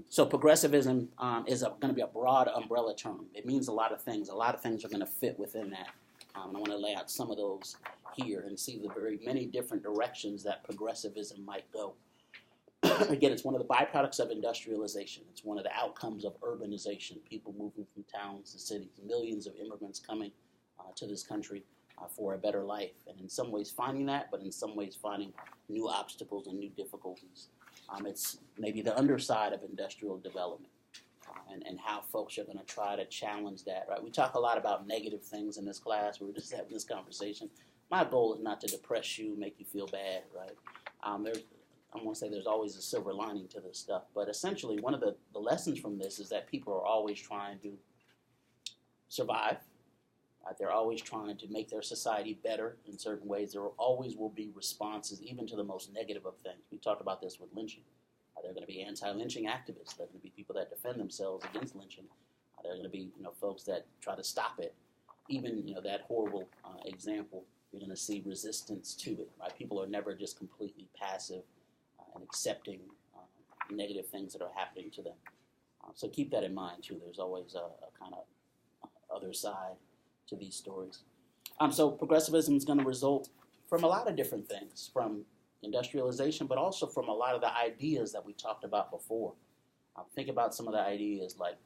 So progressivism is going to be a broad umbrella term. It means a lot of things. A lot of things are going to fit within that. And I want to lay out some of those here and see the very many different directions that progressivism might go. Again, it's one of the byproducts of industrialization. It's one of the outcomes of urbanization, people moving from towns to cities, millions of immigrants coming to this country for a better life. And in some ways finding that, but in some ways finding new obstacles and new difficulties. It's maybe the underside of industrial development and how folks are going to try to challenge that, right? We talk a lot about negative things in this class. We were just having this conversation. My goal is not to depress you, make you feel bad, right? I want to say there's always a silver lining to this stuff, but essentially one of the lessons from this is that people are always trying to survive. They're always trying to make their society better in certain ways. There always will be responses, even to the most negative of things. We talked about this with lynching. There are going to be anti-lynching activists. There are going to be people that defend themselves against lynching. There are going to be folks that try to stop it. Even that horrible example, you're going to see resistance to it. Right? People are never just completely passive and accepting negative things that are happening to them. So keep that in mind too. There's always a kind of other side to these stories. So progressivism is going to result from a lot of different things, from industrialization, but also from a lot of the ideas that we talked about before. Think about some of the ideas like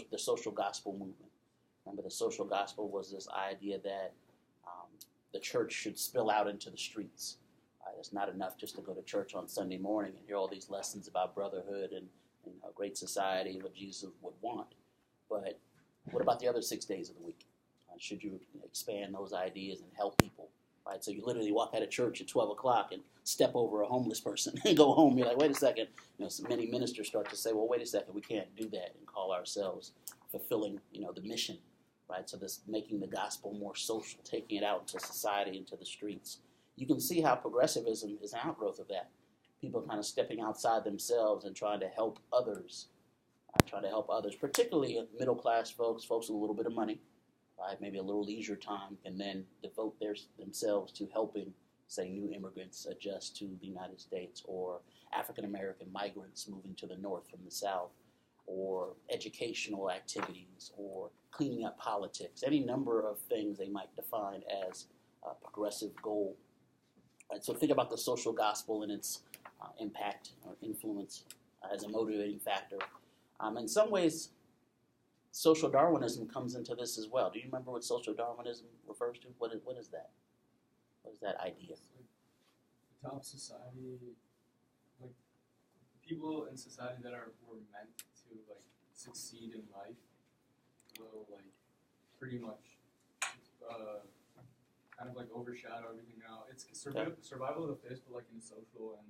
the social gospel movement. Remember, the social gospel was this idea that the church should spill out into the streets. It's not enough just to go to church on Sunday morning and hear all these lessons about brotherhood and great society, what Jesus would want. But what about the other 6 days of the week? Should you expand those ideas and help people? Right? So you literally walk out of church at 12 o'clock and step over a homeless person and go home. You're like, wait a second. So many ministers start to say, well, wait a second, we can't do that and call ourselves fulfilling, the mission. Right? So this making the gospel more social, taking it out into society, into the streets. You can see how progressivism is an outgrowth of that. People kind of stepping outside themselves and trying to help others. Particularly middle-class folks with a little bit of money. Right, maybe a little leisure time, and then devote themselves to helping, say, new immigrants adjust to the United States, or African-American migrants moving to the north from the south, or educational activities, or cleaning up politics, any number of things they might define as a progressive goal. Right, so think about the social gospel and its impact or influence as a motivating factor. In some ways, social Darwinism comes into this as well. Do you remember what social Darwinism refers to? What is that? What is that idea? The top society, like people in society that were meant to succeed in life, will pretty much kind of overshadow everything now. It's survival of the fittest, but in a social and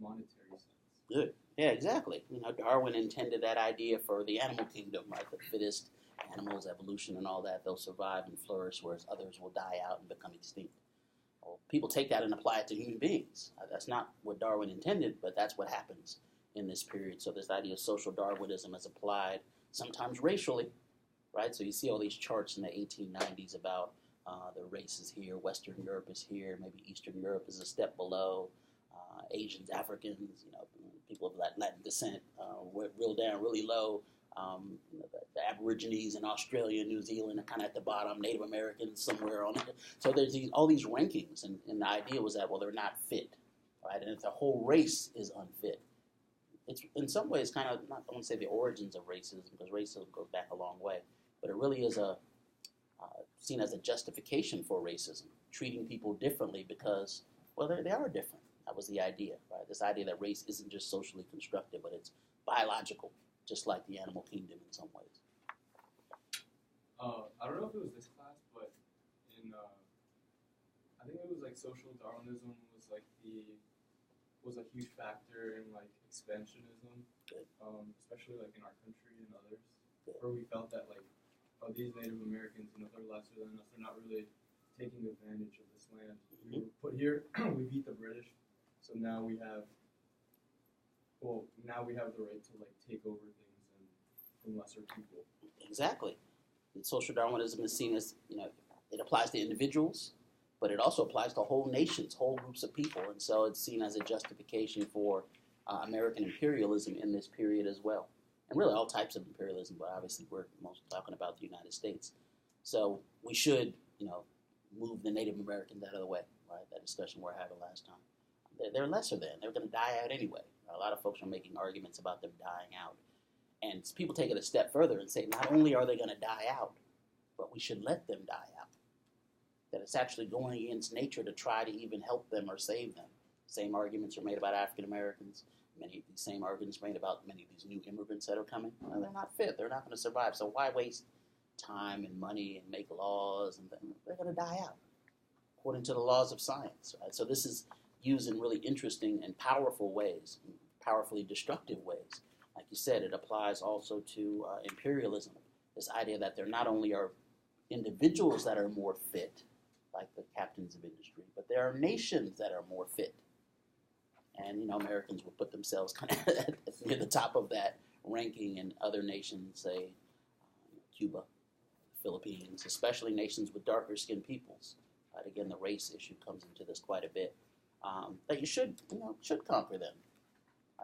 monetary sense. Good. Yeah, exactly. Darwin intended that idea for the animal kingdom, right? The fittest animals, evolution and all that, they'll survive and flourish, whereas others will die out and become extinct. Well, people take that and apply it to human beings. That's not what Darwin intended, but that's what happens in this period. So this idea of social Darwinism is applied sometimes racially, right? So you see all these charts in the 1890s about the races here, Western Europe is here, maybe Eastern Europe is a step below, Asians, Africans, people of Latin descent, real down, really low. The Aborigines in Australia, New Zealand are kind of at the bottom. Native Americans somewhere on it. So there's all these rankings, and the idea was that, well, they're not fit, right? And if the whole race is unfit, it's in some ways kind of, I won't say the origins of racism, because racism goes back a long way, but it really is seen as a justification for racism, treating people differently because, well, they are different. That was the idea, right? This idea that race isn't just socially constructed, but it's biological, just like the animal kingdom in some ways. I don't know if it was this class, but in I think it was social Darwinism was a huge factor in expansionism, especially in our country and others, where we felt that these Native Americans, they're lesser than us, they're not really taking advantage of this land. We were put here, we beat the British. So now we have the right to take over things from lesser people. Exactly. And social Darwinism is seen as, it applies to individuals, but it also applies to whole nations, whole groups of people. And so it's seen as a justification for American imperialism in this period as well. And really all types of imperialism, but obviously we're mostly talking about the United States. So we should, move the Native Americans out of the way, right? That discussion we were having last time. They're lesser than. They're going to die out anyway. A lot of folks are making arguments about them dying out. And people take it a step further and say not only are they going to die out, but we should let them die out. That it's actually going against nature to try to even help them or save them. Same arguments are made about African Americans. Many of these same arguments made about many of these new immigrants that are coming. Well, they're not fit. They're not going to survive. So why waste time and money and make laws? And they're going to die out according to the laws of science. Right? So this is used in really interesting and powerful ways, powerfully destructive ways. Like you said, it applies also to imperialism. This idea that there not only are individuals that are more fit, like the captains of industry, but there are nations that are more fit. And, Americans will put themselves kind of near the top of that ranking, and other nations, say Cuba, Philippines, especially nations with darker skinned peoples. Right? Again, the race issue comes into this quite a bit. That you should conquer them.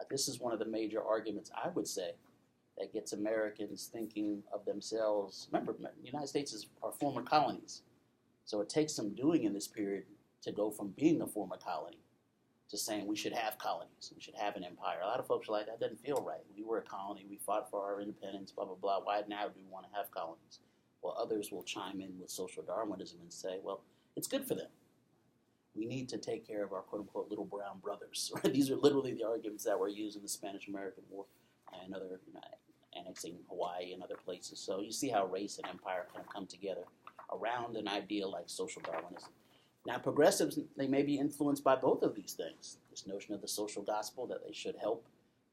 This is one of the major arguments, I would say, that gets Americans thinking of themselves. Remember, the United States are former colonies. So it takes some doing in this period to go from being a former colony to saying we should have colonies, we should have an empire. A lot of folks are like, that doesn't feel right. We were a colony, we fought for our independence, blah, blah, blah. Why now do we want to have colonies? Well, others will chime in with social Darwinism and say, well, it's good for them. We need to take care of our quote-unquote little brown brothers. Right? These are literally the arguments that were used in the Spanish-American War and other, annexing Hawaii and other places. So you see how race and empire kind of come together around an idea like social Darwinism. Now, progressives, they may be influenced by both of these things. This notion of the social gospel, that they should help,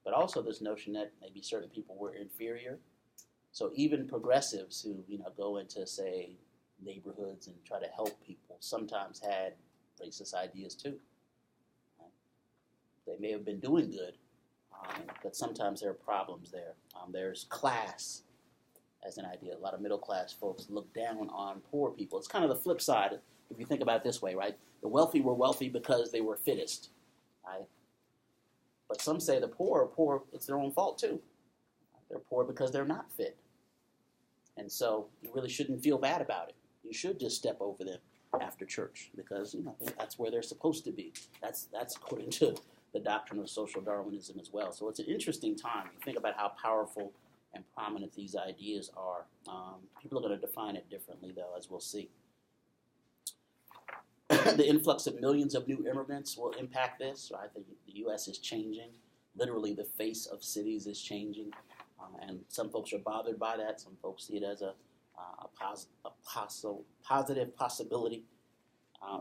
but also this notion that maybe certain people were inferior. So even progressives who, go into, say, neighborhoods and try to help people sometimes had racist ideas too. They may have been doing good, but sometimes there are problems there. There's class as an idea. A lot of middle-class folks look down on poor people. It's kind of the flip side, if you think about it this way, right? The wealthy were wealthy because they were fittest, right? But some say the poor are poor, it's their own fault too. They're poor because they're not fit. And so you really shouldn't feel bad about it. You should just step over them after church because, that's where they're supposed to be. That's according to the doctrine of social Darwinism as well. So it's an interesting time. You think about how powerful and prominent these ideas are. People are going to define it differently, though, as we'll see. The influx of millions of new immigrants will impact this. Right? The U.S. is changing. Literally, the face of cities is changing. And some folks are bothered by that. Some folks see it as a positive possibility.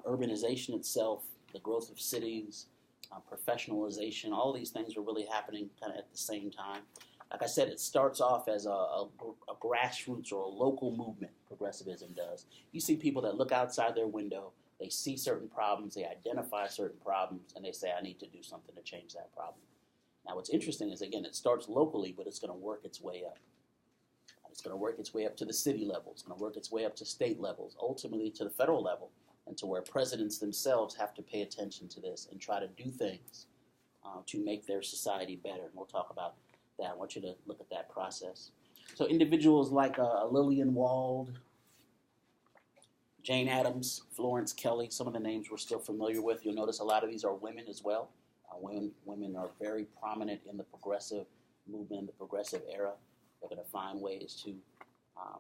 Urbanization itself, the growth of cities, professionalization, all these things are really happening kind of at the same time. Like I said, it starts off as a grassroots or a local movement, progressivism does. You see people that look outside their window, they see certain problems, they identify certain problems, and they say, I need to do something to change that problem. Now what's interesting is, again, it starts locally, but it's going to work its way up. It's going to work its way up to the city level. It's going to work its way up to state levels, ultimately to the federal level, and to where presidents themselves have to pay attention to this and try to do things to make their society better. And we'll talk about that. I want you to look at that process. So individuals like Lillian Wald, Jane Addams, Florence Kelley, some of the names we're still familiar with. You'll notice a lot of these are women as well. Women are very prominent in the progressive movement, the progressive era. They're going to find ways to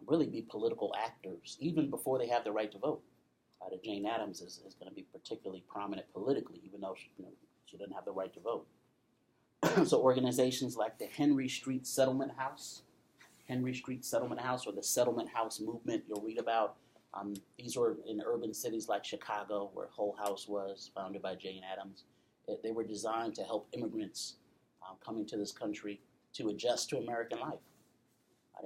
really be political actors, even before they have the right to vote. Jane Addams is going to be particularly prominent politically, even though she doesn't have the right to vote. So organizations like the Henry Street Settlement House, or the Settlement House movement you'll read about. These were in urban cities like Chicago, where Hull House was, founded by Jane Addams. They were designed to help immigrants coming to this country to adjust to American life.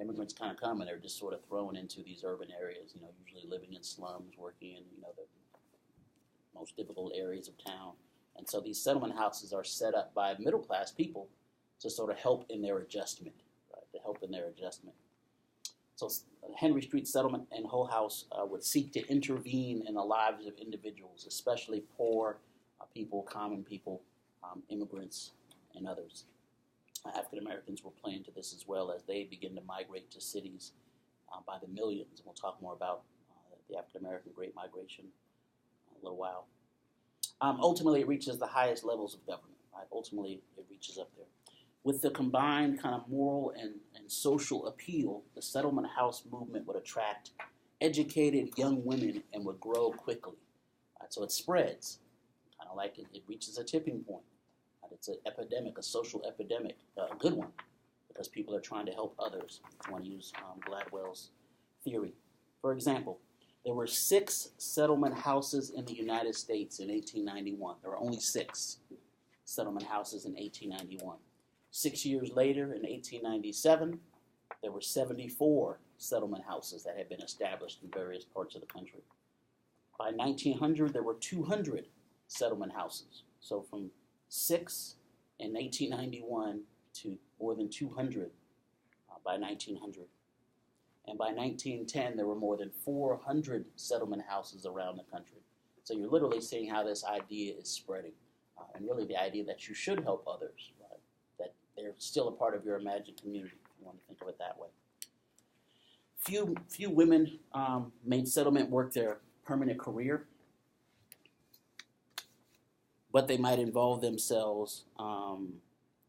Immigrants kind of come and they're just sort of thrown into these urban areas, usually living in slums, working in, the most difficult areas of town. And so these settlement houses are set up by middle-class people to sort of help in their adjustment, So Henry Street Settlement and Hull House would seek to intervene in the lives of individuals, especially poor people, common people, immigrants, and others. African Americans were playing to this as well as they begin to migrate to cities by the millions. And we'll talk more about the African American Great Migration in a little while. Ultimately, it reaches the highest levels of government. Right? Ultimately, it reaches up there. With the combined kind of moral and social appeal, the settlement house movement would attract educated young women and would grow quickly. Right? So it spreads, kind of like it reaches a tipping point. Right? It's an epidemic, a social epidemic, a good one, because people are trying to help others. If you want to use Gladwell's theory. For example, there were 6 settlement houses in the United States in 1891. There were only 6 settlement houses in 1891. 6 years later, in 1897, there were 74 settlement houses that had been established in various parts of the country. By 1900, there were 200 settlement houses. So from 6 in 1891 to more than 200 by 1900. And by 1910, there were more than 400 settlement houses around the country. So you're literally seeing how this idea is spreading. And really the idea that you should help others, right? That they're still a part of your imagined community, if you want to think of it that way. Few women made settlement work their permanent career, but they might involve themselves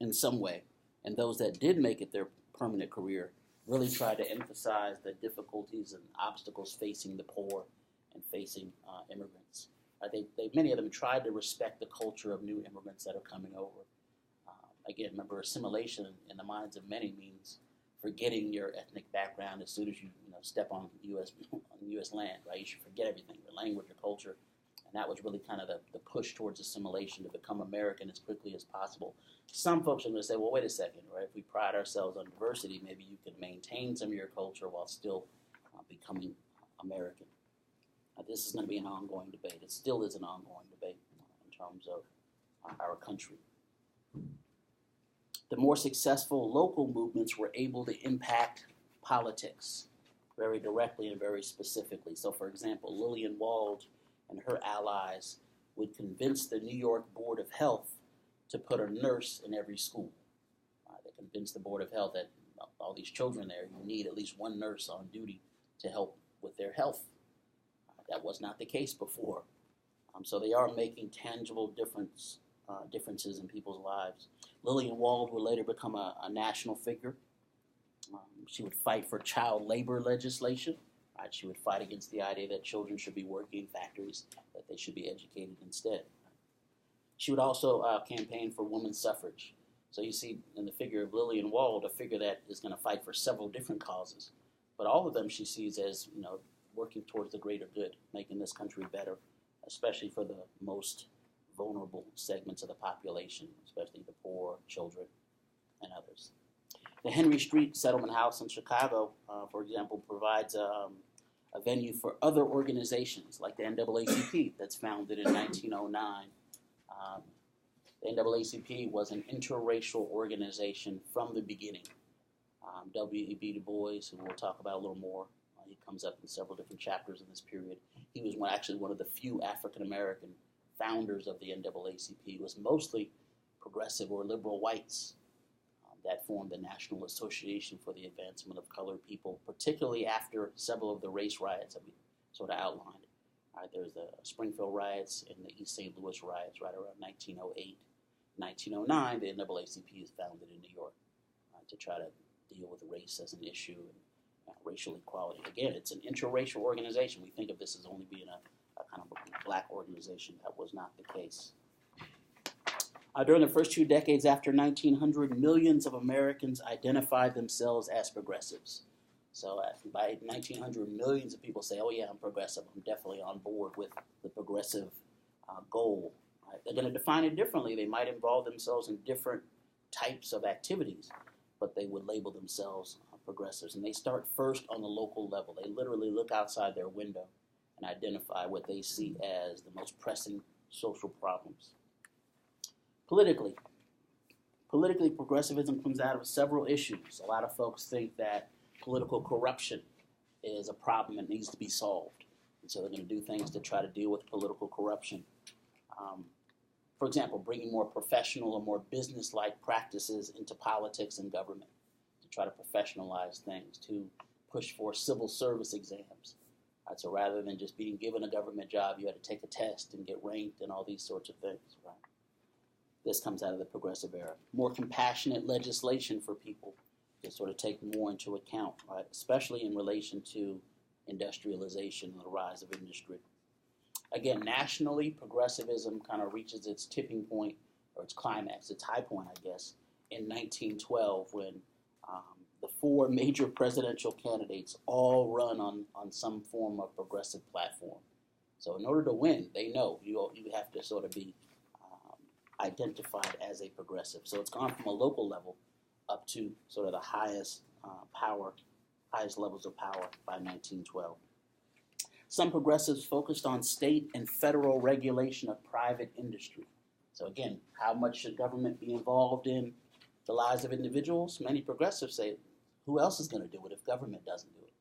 in some way. And those that did make it their permanent career really tried to emphasize the difficulties and obstacles facing the poor and facing immigrants. Many of them tried to respect the culture of new immigrants that are coming over. Again, remember, assimilation in the minds of many means forgetting your ethnic background as soon as you step on U.S. land, right? You should forget everything, your language, your culture. And that was really kind of the push towards assimilation, to become American as quickly as possible. Some folks are going to say, well, wait a second, right? If we pride ourselves on diversity, maybe you can maintain some of your culture while still becoming American. This is going to be an ongoing debate. It still is an ongoing debate in terms of our country. The more successful local movements were able to impact politics very directly and very specifically. So, for example, Lillian Wald and her allies would convince the New York Board of Health to put a nurse in every school. They convinced the Board of Health that all these children there, you need at least one nurse on duty to help with their health. That was not the case before. So they are making tangible differences in people's lives. Lillian Wald would later become a national figure. She would fight for child labor legislation. She would fight against the idea that children should be working in factories, that they should be educated instead. She would also campaign for women's suffrage. So you see in the figure of Lillian Wald, a figure that is going to fight for several different causes. But all of them she sees as, working towards the greater good, making this country better, especially for the most vulnerable segments of the population, especially the poor, children, and others. The Henry Street Settlement House in Chicago, for example, provides a venue for other organizations like the NAACP that's founded in 1909. The NAACP was an interracial organization from the beginning. W.E.B. Du Bois, who we'll talk about a little more, he comes up in several different chapters in this period. He was one of the few African-American founders of the NAACP. It was mostly progressive or liberal whites that formed the National Association for the Advancement of Colored People, particularly after several of the race riots that we sort of outlined. There's the Springfield riots and the East St. Louis riots right around 1908. 1909, the NAACP is founded in New York to try to deal with race as an issue and racial equality. Again, it's an interracial organization. We think of this as only being a kind of a black organization. That was not the case. During the first 2 decades after 1900, millions of Americans identified themselves as progressives. So by 1900, millions of people say, oh yeah, I'm progressive. I'm definitely on board with the progressive goal. Right? They're going to define it differently. They might involve themselves in different types of activities, but they would label themselves progressives. And they start first on the local level. They literally look outside their window and identify what they see as the most pressing social problems. Politically, progressivism comes out of several issues. A lot of folks think that political corruption is a problem that needs to be solved. And so they're going to do things to try to deal with political corruption. For example, bringing more professional or more business-like practices into politics and government to try to professionalize things, to push for civil service exams. Right? So rather than just being given a government job, you had to take a test and get ranked and all these sorts of things. Right? This comes out of the progressive era. More compassionate legislation for people to sort of take more into account, right? Especially in relation to industrialization and the rise of industry. Again, nationally, progressivism kind of reaches its tipping point, or its climax, its high point, I guess, in 1912 when the four major presidential candidates all run on some form of progressive platform. So in order to win, they know you have to sort of be identified as a progressive. So it's gone from a local level up to sort of the highest levels of power by 1912. Some progressives focused on state and federal regulation of private industry. So again, how much should government be involved in the lives of individuals? Many progressives say, who else is going to do it if government doesn't do it?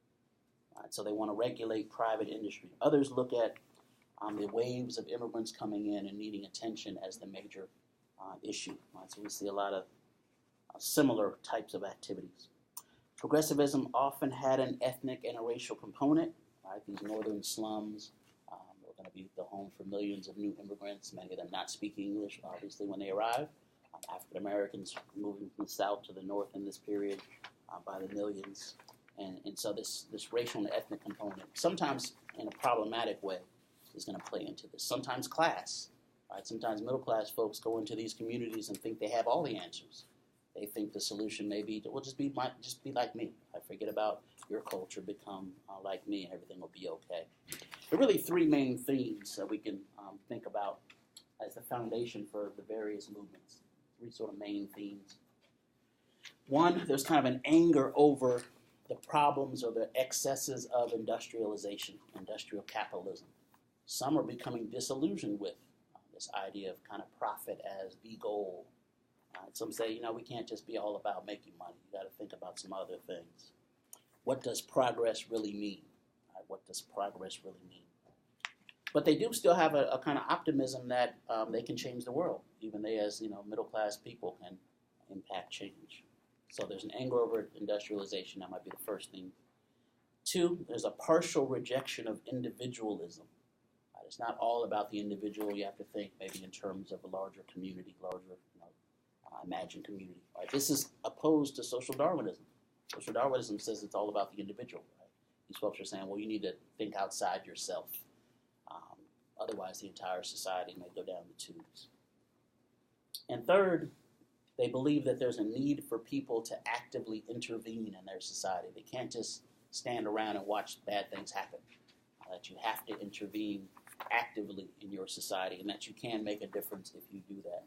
Right, so they want to regulate private industry. Others look at the waves of immigrants coming in and needing attention as the major issue. Right? So we see a lot of similar types of activities. Progressivism often had an ethnic and a racial component. Right? These northern slums are going to be the home for millions of new immigrants, many of them not speaking English, obviously, when they arrive. African Americans moving from the south to the north in this period by the millions. And so this racial and ethnic component, sometimes in a problematic way, is going to play into this. Sometimes class. Right? Sometimes middle-class folks go into these communities and think they have all the answers. They think the solution may be, well, just be like me. I forget about your culture, become like me, and everything will be okay. There are really three main themes that we can think about as the foundation for the various movements. Three sort of main themes. One, there's kind of an anger over the problems or the excesses of industrialization, industrial capitalism. Some are becoming disillusioned with this idea of kind of profit as the goal. Some say, we can't just be all about making money. You got to think about some other things. What does progress really mean? What does progress really mean? But they do still have a kind of optimism that they can change the world. Even they, as middle-class people, can impact change. So there's an anger over industrialization. That might be the first thing. Two, there's a partial rejection of individualism. It's not all about the individual. You have to think maybe in terms of a larger community, larger imagined community. Right? This is opposed to social Darwinism. Social Darwinism says it's all about the individual. Right? These folks are saying, well, you need to think outside yourself. Otherwise, the entire society may go down the tubes. And third, they believe that there's a need for people to actively intervene in their society. They can't just stand around and watch bad things happen. That you have to intervene actively in your society, and that you can make a difference if you do that.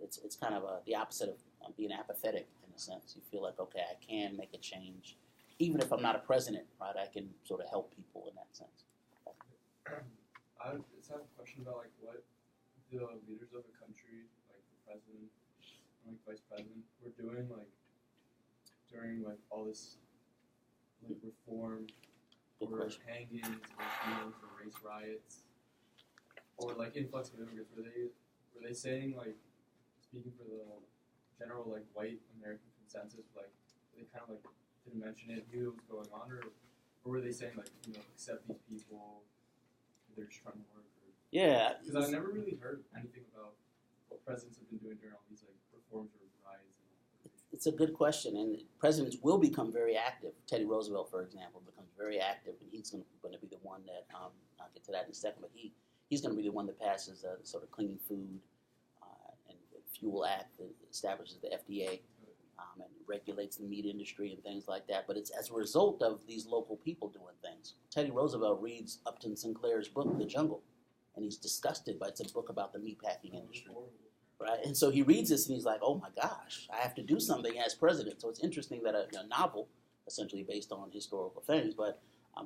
It's kind of the opposite of being apathetic in a sense. You feel like, okay, I can make a change. Even if I'm not a president, right, I can sort of help people in that sense. I just have a question about what the leaders of the country, like the president and vice president, were doing during all this reform or hangings or or race riots or influx of immigrants. Were they saying speaking for the general white American consensus, they kind of didn't mention it, knew what was going on, or were they saying accept these people? They're just trying to work. Yeah. Because I've never really heard anything about what presidents have been doing during all these reforms or riots. It's a good question, and presidents will become very active. Teddy Roosevelt, for example, becomes very active, and he's going to be the one that, I'll get to that in a second, but he's going to be the one that passes the sort of Clean Food and Fuel Act that establishes the FDA and regulates the meat industry and things like that. But it's as a result of these local people doing things. Teddy Roosevelt reads Upton Sinclair's book, The Jungle, and he's disgusted, but it's a book about the meatpacking industry. Right? And so he reads this and he's like, oh my gosh, I have to do something as president. So it's interesting that a novel, essentially based on historical things, but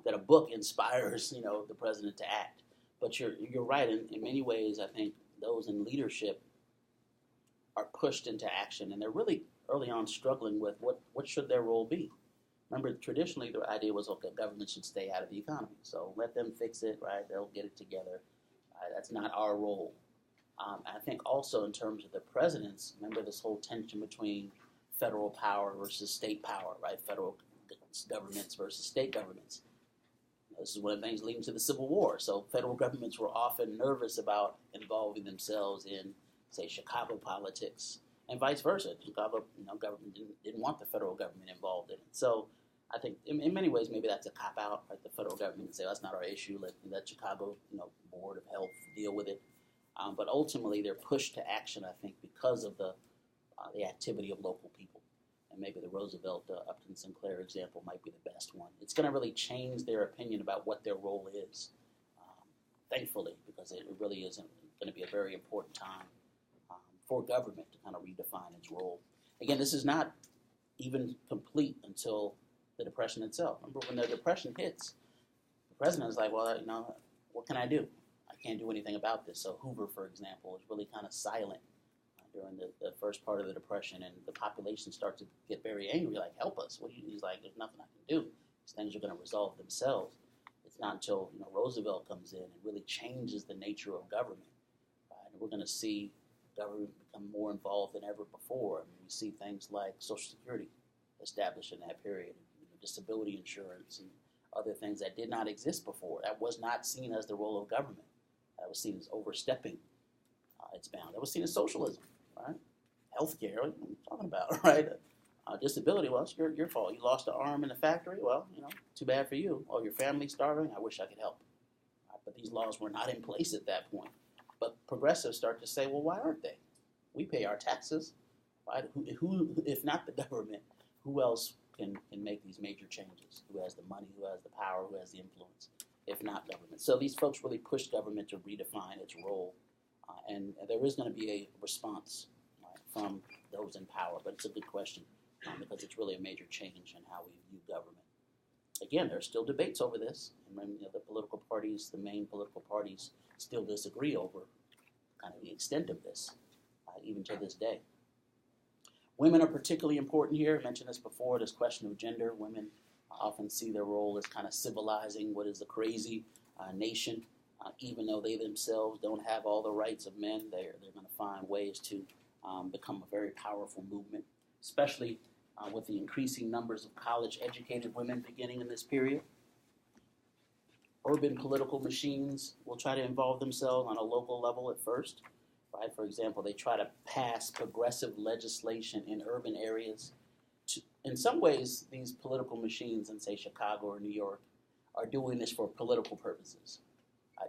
that a book inspires, the president to act. But you're right. In many ways, I think those in leadership are pushed into action, and they're really early on struggling with what should their role be. Remember, traditionally the idea was, okay, government should stay out of the economy. So let them fix it, right? They'll get it together. That's not our role. I think also in terms of the presidents, remember this whole tension between federal power versus state power, right? Federal governments versus state governments. This is one of the things leading to the Civil War. So federal governments were often nervous about involving themselves in, say, Chicago politics, and vice versa. Chicago, government didn't want the federal government involved in it. So I think in many ways maybe that's a cop-out, right? The federal government can say, that's not our issue. Let Chicago, Board of Health deal with it. But ultimately they're pushed to action, I think, because of the activity of local people. And maybe the Roosevelt, Upton Sinclair example might be the best one. It's going to really change their opinion about what their role is, thankfully, because it really isn't going to be a very important time for government to kind of redefine its role. Again, this is not even complete until the Depression itself. Remember, when the Depression hits, the president is like, well, what can I do? I can't do anything about this. So Hoover, for example, is really kind of silent during the first part of the Depression, and the population starts to get very angry, like, help us. He's like, there's nothing I can do. These things are going to resolve themselves. It's not until Roosevelt comes in and really changes the nature of government. Right? And we're going to see government become more involved than ever before. I mean, we see things like Social Security established in that period, disability insurance and other things that did not exist before. That was not seen as the role of government. That was seen as overstepping its bound. That was seen as socialism, right? Healthcare, what are you talking about, right? Disability, well, it's your fault. You lost an arm in the factory, well, too bad for you. Oh, your family's starving, I wish I could help. But these laws were not in place at that point. But progressives start to say, well, why aren't they? We pay our taxes, right? Who if not the government, who else can make these major changes? Who has the money, who has the power, who has the influence, if not government? So these folks really push government to redefine its role, and there is going to be a response from those in power, but it's a good question because it's really a major change in how we view government. Again, there are still debates over this, and the political parties, the main political parties, still disagree over kind of the extent of this, even to this day. Women are particularly important here. I mentioned this before, this question of gender. Women often see their role as kind of civilizing what is a crazy nation. Even though they themselves don't have all the rights of men, they're going to find ways to become a very powerful movement, especially with the increasing numbers of college-educated women beginning in this period. Urban political machines will try to involve themselves on a local level at first. Right? For example, they try to pass progressive legislation in urban areas. In some ways, these political machines in, say, Chicago or New York are doing this for political purposes.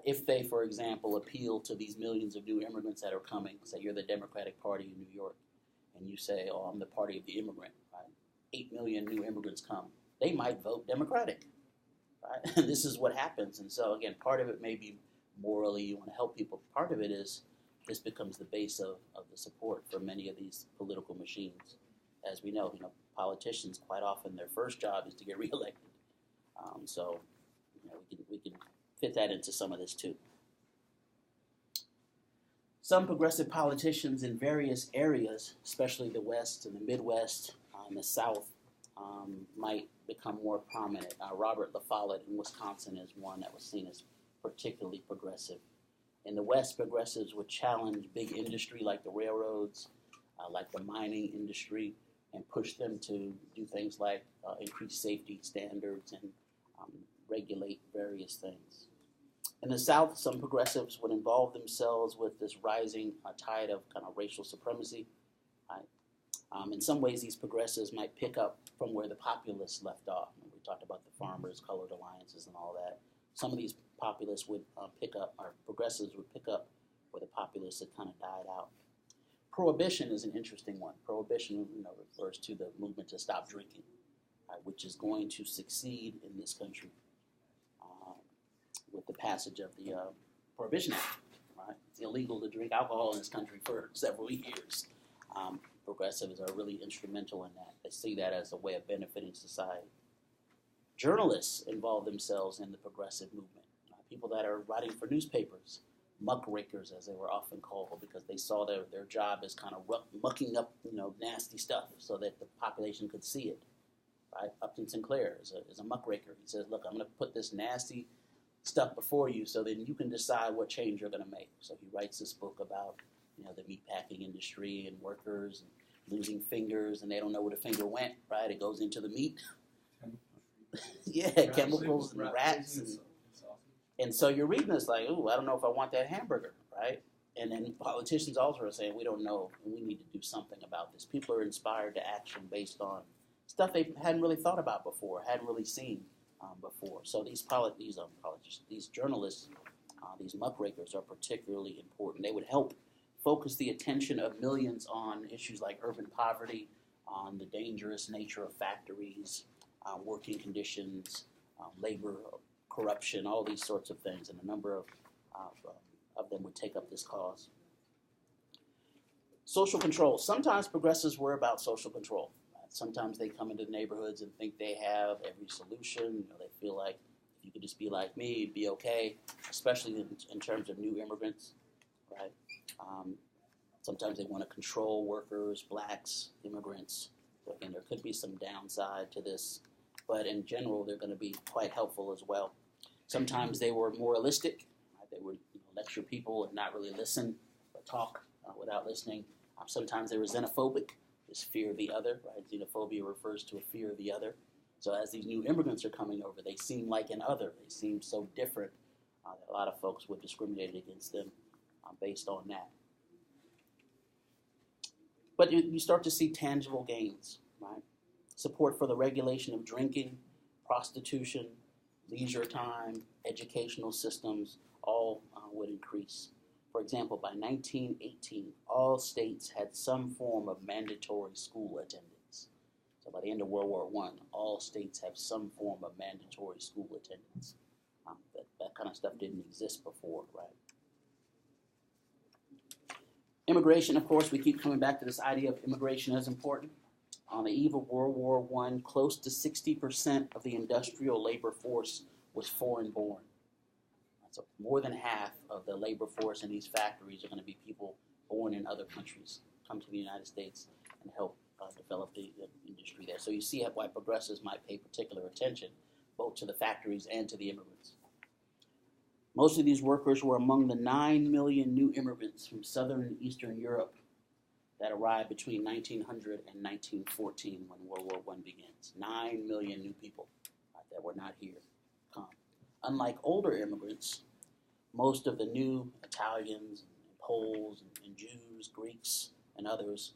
If they, for example, appeal to these millions of new immigrants that are coming, say you're the Democratic Party in New York, and you say, oh, I'm the party of the immigrant, right? 8 million new immigrants come. They might vote Democratic, right? And this is what happens. And so, again, part of it may be morally, you want to help people. Part of it is this becomes the base of the support for many of these political machines. As we know, politicians, quite often their first job is to get reelected. So we can fit that into some of this too. Some progressive politicians in various areas, especially the West and the Midwest and the South, might become more prominent. Robert La Follette in Wisconsin is one that was seen as particularly progressive. In the West, progressives would challenge big industry like the railroads, like the mining industry, and push them to do things like increase safety standards and regulate various things. In the South, some progressives would involve themselves with this rising tide of kind of racial supremacy. Right? In some ways, these progressives might pick up from where the populists left off. We talked about the farmers, colored alliances, and all that. Some of these populists would pick up, or progressives would pick up where the populists had kind of died out. Prohibition is an interesting one. Prohibition refers to the movement to stop drinking, which is going to succeed in this country with the passage of the Prohibition Act. Right? It's illegal to drink alcohol in this country for several years. Progressives are really instrumental in that. They see that as a way of benefiting society. Journalists involve themselves in the progressive movement. People that are writing for newspapers, muckrakers as they were often called, because they saw their job as kind of mucking up nasty stuff so that the population could see it. Right? Upton Sinclair is a muckraker. He says, look, I'm going to put this nasty stuff before you, so then you can decide what change you're going to make. So he writes this book about, the meatpacking industry and workers and losing fingers, and they don't know where the finger went, right? It goes into the meat. Yeah, chemicals and rats. And so you're reading this like, ooh, I don't know if I want that hamburger, right? And then politicians also are saying, we don't know, and we need to do something about this. People are inspired to action based on stuff they hadn't really thought about before, hadn't really seen before. So these politicians, these journalists, these muckrakers are particularly important. They would help focus the attention of millions on issues like urban poverty, on the dangerous nature of factories, working conditions, labor, corruption, all these sorts of things, and a number of them would take up this cause. Social control. Sometimes progressives worry about social control. Sometimes they come into neighborhoods and think they have every solution. They feel like if you could just be like me, it'd be okay, especially in terms of new immigrants, right? Sometimes they want to control workers, blacks, immigrants. Again, there could be some downside to this, but in general, they're going to be quite helpful as well. Sometimes they were moralistic. Right? They would lecture people and not really listen or talk without listening. Sometimes they were xenophobic. This fear of the other, right? Xenophobia refers to a fear of the other. So as these new immigrants are coming over, they seem like an other. They seem so different that a lot of folks would discriminate against them based on that. But you start to see tangible gains, right? Support for the regulation of drinking, prostitution, leisure time, educational systems, all would increase. For example, by 1918, all states had some form of mandatory school attendance. So by the end of World War I, all states have some form of mandatory school attendance. That kind of stuff didn't exist before, right? Immigration, of course, we keep coming back to this idea of immigration as important. On the eve of World War I, close to 60% of the industrial labor force was foreign-born. So more than half of the labor force in these factories are going to be people born in other countries, come to the United States and help develop the industry there. So you see why progressives might pay particular attention both to the factories and to the immigrants. Most of these workers were among the 9 million new immigrants from Southern and Eastern Europe that arrived between 1900 and 1914 when World War I begins. 9 million new people that were not here come. Unlike older immigrants, most of the new Italians and Poles and Jews, Greeks, and others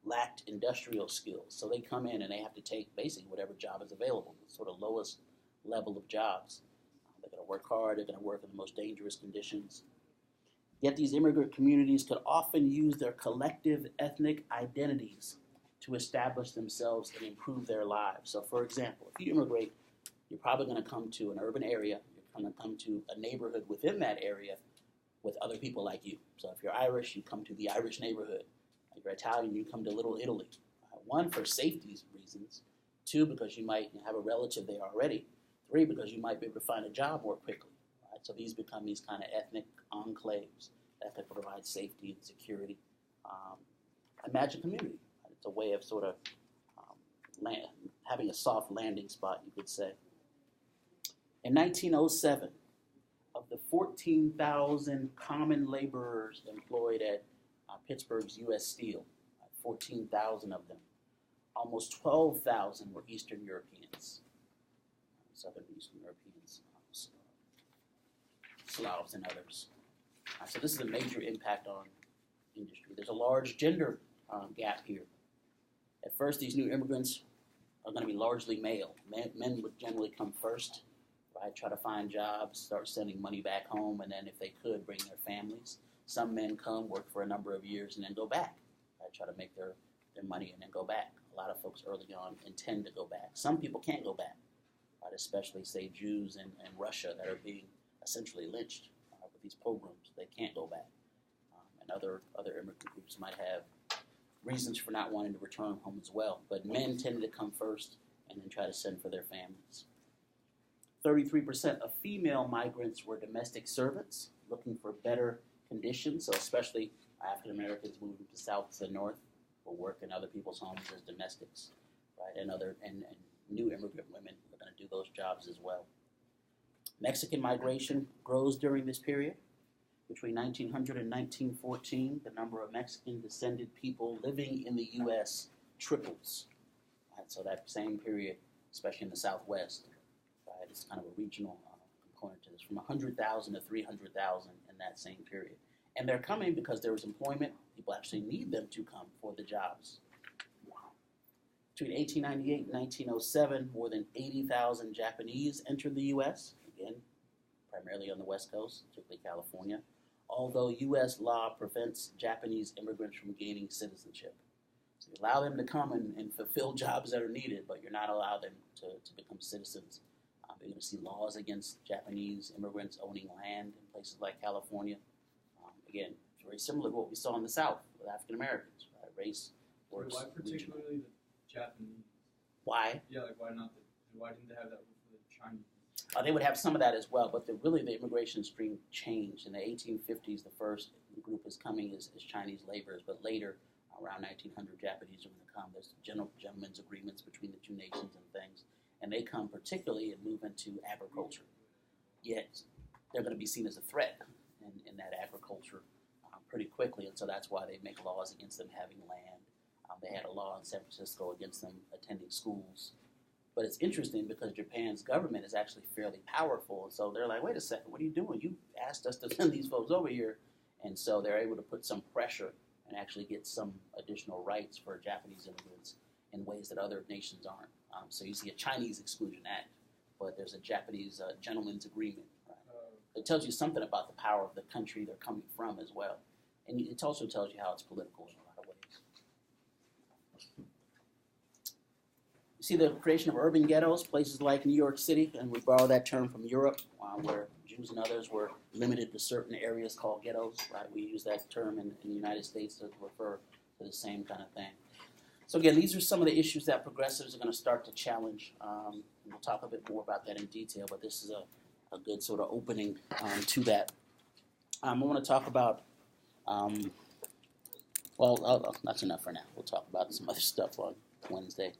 lacked industrial skills. So they come in and they have to take basically whatever job is available, the sort of lowest level of jobs. They're going to work hard, they're going to work in the most dangerous conditions. Yet these immigrant communities could often use their collective ethnic identities to establish themselves and improve their lives. So for example, if you immigrate, you're probably going to come to an urban area, you're going to come to a neighborhood within that area with other people like you. So if you're Irish, you come to the Irish neighborhood. If you're Italian, you come to Little Italy. One, for safety reasons. Two, because you might have a relative there already. Three, because you might be able to find a job more quickly. Right? So these become these kind of ethnic enclaves that could provide safety and security. Imagine community. Right? It's a way of sort of having a soft landing spot, you could say. In 1907, of the 14,000 common laborers employed at Pittsburgh's U.S. Steel, 14,000 of them, almost 12,000 were Eastern Europeans, Southern Eastern Europeans, Slavs and others. So this is a major impact on industry. There's a large gender gap here. At first, these new immigrants are going to be largely male. Men would generally come first, right? Try to find jobs, start sending money back home, and then if they could, bring their families. Some men come, work for a number of years, and then go back. Right? Try to make their money and then go back. A lot of folks early on intend to go back. Some people can't go back, right? Especially, say, Jews in Russia that are being essentially lynched with these pogroms. They can't go back. And other immigrant groups might have reasons for not wanting to return home as well. But men tended to come first and then try to send for their families. 33% of female migrants were domestic servants looking for better conditions. So especially African Americans moving to south to the north will work in other people's homes as domestics, right? And new immigrant women are going to do those jobs as well. Mexican migration grows during this period. Between 1900 and 1914, the number of Mexican-descended people living in the U.S. triples. Right? So that same period, especially in the Southwest, right, it's kind of a regional component to this, from 100,000 to 300,000 in that same period. And they're coming because there was employment. People actually need them to come for the jobs. Between 1898 and 1907, more than 80,000 Japanese entered the U.S., again, primarily on the West Coast, particularly California, although U.S. law prevents Japanese immigrants from gaining citizenship. So you allow them to come and fulfill jobs that are needed, but you're not allowed them to become citizens. You're going to see laws against Japanese immigrants owning land in places like California. Again, very similar to what we saw in the South with African Americans. Right? Race works. Why particularly the Japanese? Why? Yeah, like why not? Why didn't they have that for the Chinese? They would have some of that as well, but really the immigration stream changed. In the 1850s, the first group is coming as Chinese laborers, but later, around 1900, Japanese are going to come. There's gentlemen's agreements between the two nations and things, and they come particularly and move into agriculture. Yet, they're going to be seen as a threat in that agriculture pretty quickly, and so that's why they make laws against them having land. They had a law in San Francisco against them attending schools. But it's interesting because Japan's government is actually fairly powerful, and so they're like, wait a second, what are you doing? You asked us to send these folks over here, and so they're able to put some pressure and actually get some additional rights for Japanese immigrants in ways that other nations aren't. So you see a Chinese Exclusion Act, but there's a Japanese gentleman's agreement. Right? It tells you something about the power of the country they're coming from as well. And it also tells you how it's political in a lot of ways. You see the creation of urban ghettos, places like New York City, and we borrow that term from Europe, where Jews and others were limited to certain areas called ghettos. Right? We use that term in the United States to refer to the same kind of thing. So again, these are some of the issues that progressives are going to start to challenge. And we'll talk a bit more about that in detail, but this is a good sort of opening to that. I want to talk about, that's enough for now. We'll talk about some other stuff on Wednesday.